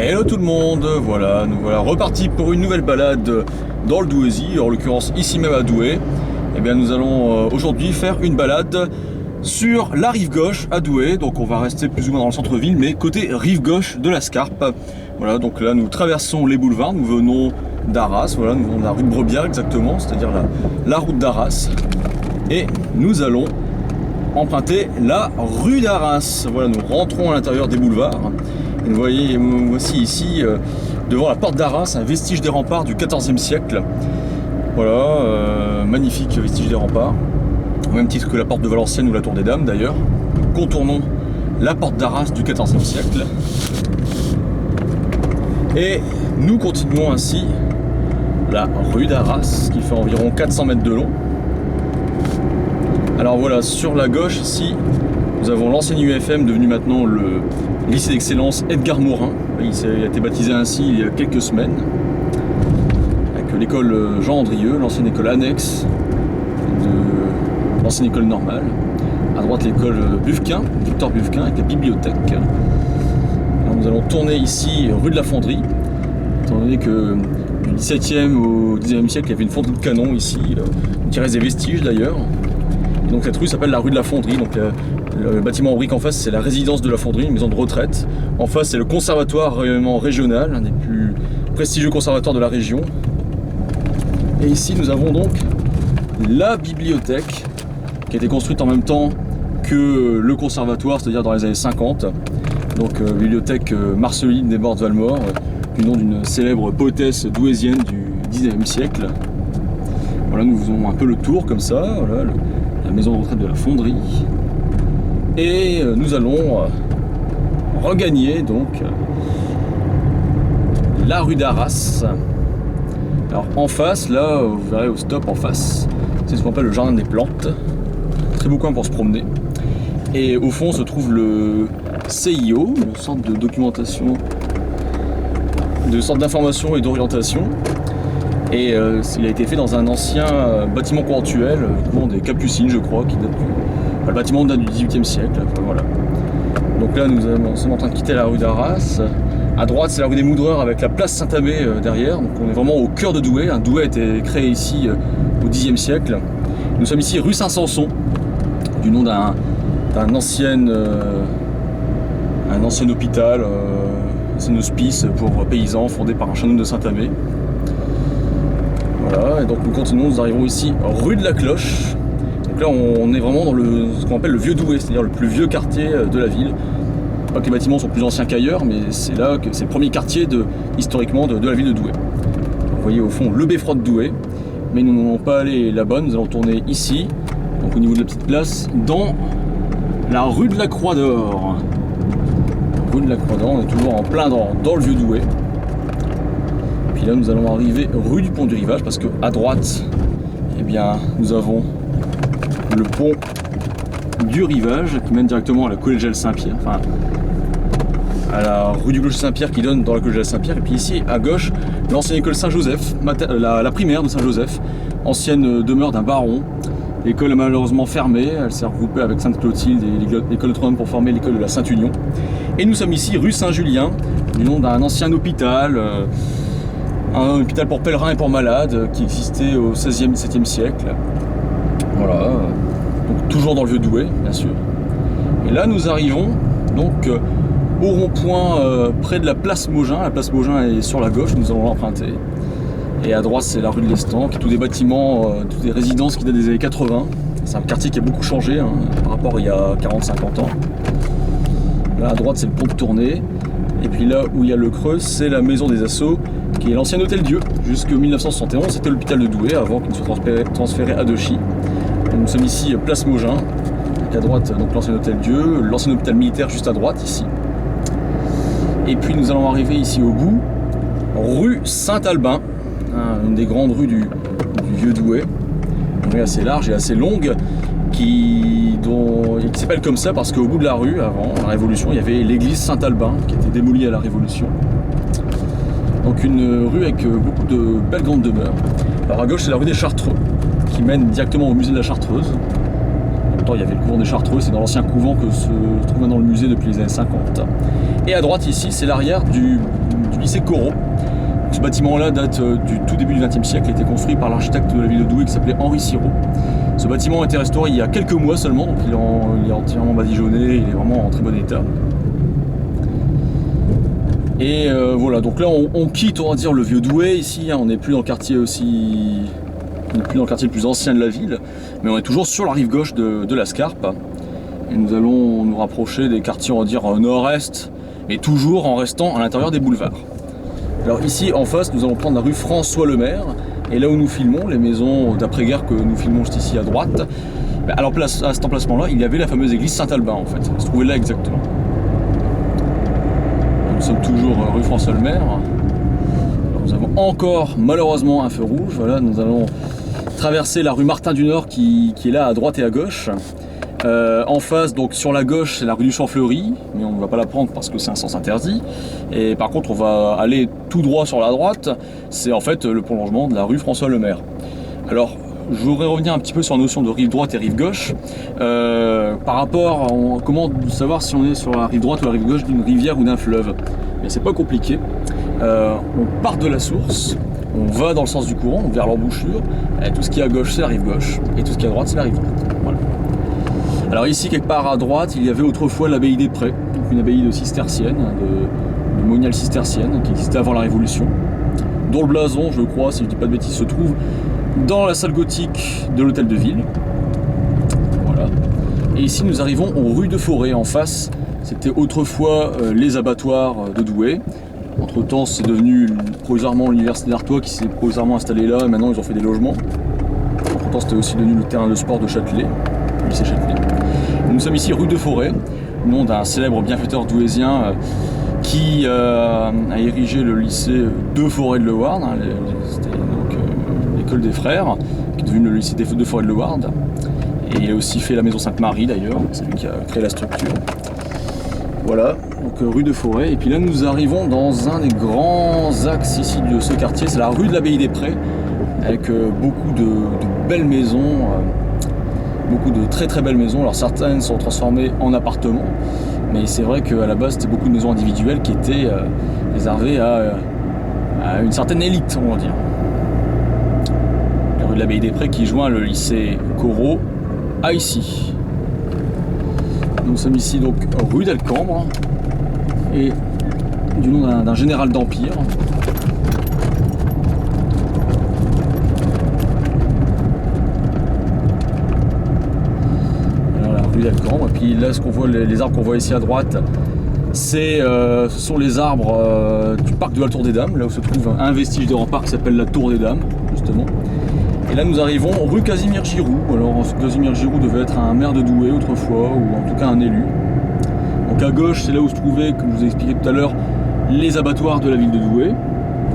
Hello tout le monde, voilà, nous voilà repartis pour une nouvelle balade dans le Douaisis, en l'occurrence ici même à Douai. Et bien nous allons aujourd'hui faire une balade sur la rive gauche à Douai, donc on va rester plus ou moins dans le centre-ville, mais côté rive gauche de la Scarpe. Voilà, donc là nous traversons les boulevards, nous venons d'Arras, voilà, nous venons de la rue de Brebière exactement, c'est-à-dire la route d'Arras. Et nous allons emprunter la rue d'Arras. Voilà, nous rentrons à l'intérieur des boulevards. Et vous voyez, voici ici, devant la porte d'Arras, un vestige des remparts du XIVe siècle. Voilà, magnifique vestige des remparts. Au même titre que la porte de Valenciennes ou la tour des Dames d'ailleurs. Nous contournons la porte d'Arras du XIVe siècle. Et nous continuons ainsi la rue d'Arras, qui fait environ 400 mètres de long. Alors voilà, sur la gauche ici, nous avons l'ancienne UFM devenu maintenant le lycée d'excellence Edgar Morin. Il a été baptisé ainsi il y a quelques semaines. Avec l'école Jean Andrieux, l'ancienne école annexe de l'ancienne école normale. À droite l'école Bufquin, Victor Bufquin, avec la bibliothèque. Alors nous allons tourner ici rue de la Fonderie, étant donné que du XVIIe au XIXe siècle il y avait une fonderie de canon ici, qui reste des vestiges d'ailleurs. Donc cette rue s'appelle la rue de la Fonderie. Donc le bâtiment en brique en face, c'est la résidence de la Fonderie, une maison de retraite. En face, c'est le conservatoire régional, un des plus prestigieux conservatoires de la région. Et ici, nous avons donc la bibliothèque, qui a été construite en même temps que le conservatoire, c'est-à-dire dans les années 50. Donc bibliothèque Marceline des Bordes Valmore, du nom d'une célèbre poétesse douaisienne du XIXe siècle. Voilà, nous faisons un peu le tour comme ça. Voilà, la maison de retraite de la Fonderie. Et nous allons regagner donc la rue d'Arras. Alors en face, là, vous verrez au stop en face, c'est ce qu'on appelle le jardin des plantes. Très beau coin pour se promener. Et au fond se trouve le CIO, le centre de documentation, de centre d'information et d'orientation. Et il a été fait dans un ancien bâtiment conventuel, le couvent des Capucines, je crois, qui date le bâtiment date du XVIIIe siècle. Enfin, voilà. Donc là, nous sommes en train de quitter la rue d'Arras. À droite, c'est la rue des Moudreurs avec la place Saint-Amé derrière. Donc on est vraiment au cœur de Douai. Douai a été créé ici au Xe siècle. Nous sommes ici rue Saint-Sanson, du nom d'un ancien hôpital, un hospice pour paysans fondé par un chanoine de Saint-Amé. Voilà, et donc nous continuons, nous arrivons ici rue de la Cloche. Donc là on est vraiment dans ce qu'on appelle le vieux Douai, c'est-à-dire le plus vieux quartier de la ville. Pas que les bâtiments sont plus anciens qu'ailleurs, mais c'est là que c'est le premier quartier historiquement de la ville de Douai. Vous voyez au fond le beffroi de Douai, mais nous n'allons pas aller là-bas, nous allons tourner ici, donc au niveau de la petite place, dans la rue de la Croix d'Or. Rue de la Croix d'Or, on est toujours en plein dans le vieux Douai. Puis là nous allons arriver rue du Pont du Rivage, parce qu'à droite, eh bien, nous avons le pont du Rivage qui mène directement à la collégiale Saint-Pierre, enfin à la rue du Clocher Saint-Pierre qui donne dans la collégiale Saint-Pierre. Et puis ici à gauche, l'ancienne école Saint-Joseph, la primaire de Saint-Joseph, ancienne demeure d'un baron. L'école est malheureusement fermée, elle s'est regroupée avec Sainte-Clotilde et l'école Notre-Dame pour former l'école de la Sainte-Union. Et nous sommes ici rue Saint-Julien, du nom d'un ancien hôpital. Un hôpital pour pèlerins et pour malades qui existait au XVIe et XVIIe siècle. Voilà, donc toujours dans le vieux Douai, bien sûr. Et là, nous arrivons donc au rond-point près de la place Maugin. La place Maugin est sur la gauche, nous allons l'emprunter. Et à droite, c'est la rue de l'Estanque, tous des bâtiments, toutes des résidences qui datent des années 80. C'est un quartier qui a beaucoup changé par rapport à il y a 40-50 ans. Là, à droite, c'est le pont de Tournai. Et puis là où il y a le creux, c'est la maison des Assauts, qui est l'ancien hôtel Dieu. Jusqu'en 1971, c'était l'hôpital de Douai, avant qu'il ne soit transféré à Dechy. Nous sommes ici place Maugin, à droite donc l'ancien hôtel Dieu, l'ancien hôpital militaire juste à droite ici. Et puis nous allons arriver ici au bout, rue Saint-Albin, une des grandes rues du vieux Douai. Une rue assez large et assez longue, qui s'appelle comme ça parce qu'au bout de la rue, avant la Révolution, il y avait l'église Saint-Albin qui a été démolie à la Révolution. Donc une rue avec beaucoup de belles grandes demeures. Alors à gauche, c'est la rue des Chartreux, qui mène directement au musée de la Chartreuse. En même temps, il y avait le couvent des Chartreux, c'est dans l'ancien couvent que se trouve maintenant le musée depuis les années 50. Et à droite ici, c'est l'arrière du du lycée Corot. Ce bâtiment-là date du tout début du XXe siècle, il a été construit par l'architecte de la ville de Douai qui s'appelait Henri Sirot. Ce bâtiment a été restauré il y a quelques mois seulement, donc il est entièrement badigeonné, il est vraiment en très bon état. Et voilà, donc là on quitte, on va dire, le vieux Douai ici, hein, on n'est plus dans le quartier on n'est plus dans le quartier le plus ancien de la ville, mais on est toujours sur la rive gauche de la Scarpe. Et nous allons nous rapprocher des quartiers, on va dire, nord-est, mais toujours en restant à l'intérieur des boulevards. Alors ici en face nous allons prendre la rue François Lemaire, et là où nous filmons, les maisons d'après-guerre que nous filmons juste ici à droite, alors à cet emplacement là il y avait la fameuse église Saint-Albin en fait, elle se trouvait là exactement. Nous sommes toujours rue François Lemaire. Alors, nous avons encore malheureusement un feu rouge, voilà, nous allons traverser la rue Martin du Nord qui est là à droite et à gauche. En face, donc sur la gauche, c'est la rue du Champ-Fleury, mais on ne va pas la prendre parce que c'est un sens interdit. Et par contre, on va aller tout droit sur la droite, c'est en fait le prolongement de la rue François Lemaire. Alors, je voudrais revenir un petit peu sur la notion de rive droite et rive gauche. Par rapport à comment savoir si on est sur la rive droite ou la rive gauche d'une rivière ou d'un fleuve. Mais c'est pas compliqué. On part de la source, on va dans le sens du courant, vers l'embouchure, et tout ce qui est à gauche c'est la rive gauche, et tout ce qui est à droite c'est la rive droite. Voilà. Alors ici, quelque part à droite, il y avait autrefois l'abbaye des Prés, donc une abbaye de cistercienne, de moniale cistercienne, qui existait avant la Révolution, dont le blason, je crois, si je ne dis pas de bêtises, se trouve dans la salle gothique de l'hôtel de ville. Voilà. Et ici, nous arrivons aux rues de Forêt. En face, c'était autrefois les abattoirs de Douai. Entre temps, c'est devenu provisoirement l'université d'Artois qui s'est provisoirement installée là, et maintenant ils ont fait des logements. Entre temps, c'était aussi devenu le terrain de sport de Châtelet, le lycée Châtelet. Nous sommes ici rue de Forêt, nom d'un célèbre bienfaiteur douaisien qui a érigé le lycée de Forêt de Leward, hein, c'était donc l'école des frères, qui est devenu le lycée de Forêt de Leward. Et il a aussi fait la maison Sainte-Marie d'ailleurs, c'est lui qui a créé la structure. Voilà, donc rue de Forêt. Et puis là nous arrivons dans un des grands axes ici de ce quartier, c'est la rue de l'Abbaye des Prés, avec beaucoup de belles maisons. Beaucoup de très très belles maisons, alors certaines sont transformées en appartements, mais c'est vrai qu'à la base c'était beaucoup de maisons individuelles qui étaient réservées à une certaine élite, on va dire. La rue de l'Abbaye des Prés qui joint le lycée Corot à ici. Nous sommes ici donc rue d'Alcambre, et du nom d'un général d'Empire. Et puis là, ce qu'on voit, les arbres qu'on voit ici à droite, ce sont les arbres du parc de la Tour des Dames, là où se trouve un vestige de rempart qui s'appelle la Tour des Dames, justement. Et là, nous arrivons rue Casimir Giroux. Alors, Casimir Giroux devait être un maire de Douai autrefois, ou en tout cas un élu. Donc à gauche, c'est là où se trouvaient, comme je vous ai expliqué tout à l'heure, les abattoirs de la ville de Douai.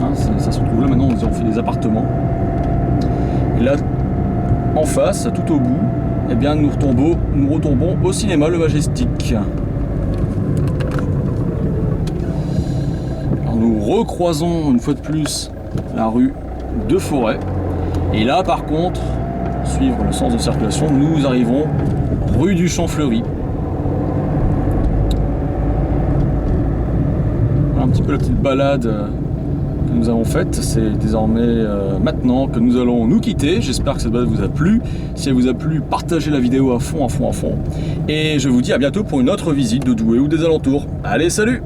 Hein, ça se trouve là maintenant, ils ont fait des appartements. Et là, en face, tout au bout, eh bien, nous retombons au cinéma Le Majestic. Alors, nous recroisons une fois de plus la rue de Forêt. Et là, par contre, suivre le sens de circulation, nous arrivons rue du Champ-Fleury. Voilà un petit peu la petite balade que nous avons faite. C'est désormais maintenant que nous allons nous quitter. J'espère que cette balade vous a plu. Si elle vous a plu, partagez la vidéo à fond. Et je vous dis à bientôt pour une autre visite de Douai ou des alentours. Allez, salut!